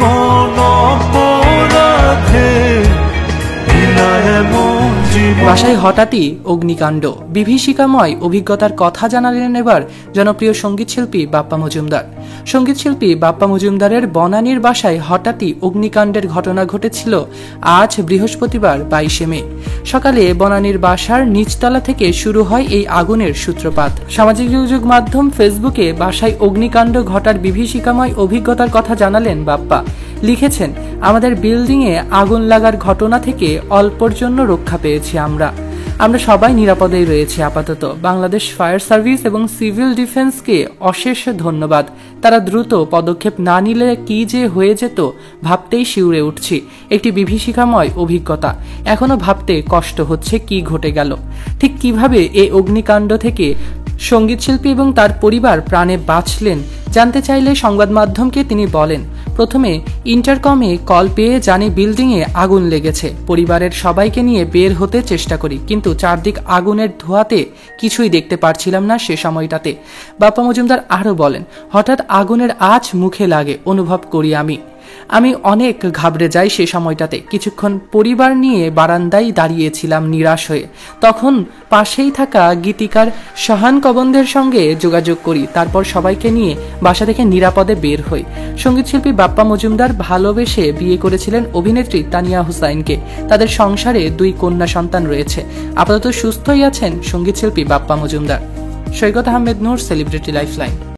কোন অপরাধে বাসায় হঠাৎই অগ্নিকাণ্ড, বিভীষিকাময় অভিজ্ঞতার কথা জানালেন এবার জনপ্রিয় সঙ্গীতশিল্পী বাপ্পা মজুমদার। সঙ্গীতশিল্পী বাপ্পা মজুমদারের বনানীর বাসায় হঠাৎই অগ্নিকাণ্ডের ঘটনা ঘটেছিল আজ বৃহস্পতিবার 22শে মে সকালে। বনানীর বাসার নিচতলা থেকে শুরু হয় এই আগুনের সূত্রপাত। সামাজিক যোগাযোগ মাধ্যম ফেসবুকে বাসায় অগ্নিকাণ্ড ঘটার বিভীষিকাময় অভিজ্ঞতার কথা জানালেন বাপ্পা। লিখেছেন, আমাদের বিল্ডিংয়ে আগুন লাগার ঘটনা থেকে অল্পর জন্য রক্ষা পেয়েছি আমরা সবাই নিরাপদেই রয়েছি আপাতত। বাংলাদেশ ফায়ার সার্ভিস এবং সিভিল ডিফেন্সকে অশেষ ধন্যবাদ। তারা দ্রুত পদক্ষেপ না নিলে কি যে হয়ে যেত ভাবতেই শিউরে উঠছি। একটি বিভীষিকাময় অভিজ্ঞতা, এখনো ভাবতে কষ্ট হচ্ছে কি ঘটে গেল। ঠিক কিভাবে এই অগ্নিকাণ্ড থেকে সঙ্গীতশিল্পী এবং তার পরিবার প্রাণে বাঁচলেন জানতে চাইলে সংবাদ মাধ্যমকে তিনি বলেন, প্রথমে ইন্টারকমে কল পেয়ে জানি বিল্ডিংয়ে আগুন লেগেছে। পরিবারের সবাইকে নিয়ে বের হতে চেষ্টা করি, কিন্তু চারদিক আগুনের ধোঁয়াতে কিছুই দেখতে পারছিলাম না সে সময়টাতে। বাপ্পা মজুমদার আরও বলেন, হঠাৎ আগুনের আঁচ মুখে লাগে অনুভব করি আমি অনেক ঘাবড়ে যাই সে সময়টাতে। কিছুক্ষণ পরিবার নিয়ে বারান্দায় দাঁড়িয়েছিলাম নিরাশ হয়ে। তখন পাশেই থাকা গীতিকার শাহান কবন্ধের সঙ্গে যোগাযোগ করি, তারপর সবাইকে নিয়ে বাসা থেকে নিরাপদে বের হই। সঙ্গীতশিল্পী বাপ্পা মজুমদার ভালোবেসে বিয়ে করেছিলেন অভিনেত্রী তানিয়া হুসাইনকে। তাদের সংসারে 2 কন্যা সন্তান রয়েছে। আপাতত সুস্থই আছেন সঙ্গীতশিল্পী বাপ্পা মজুমদার। সৈকত আহমেদ নূর, সেলিব্রিটি লাইফলাইন।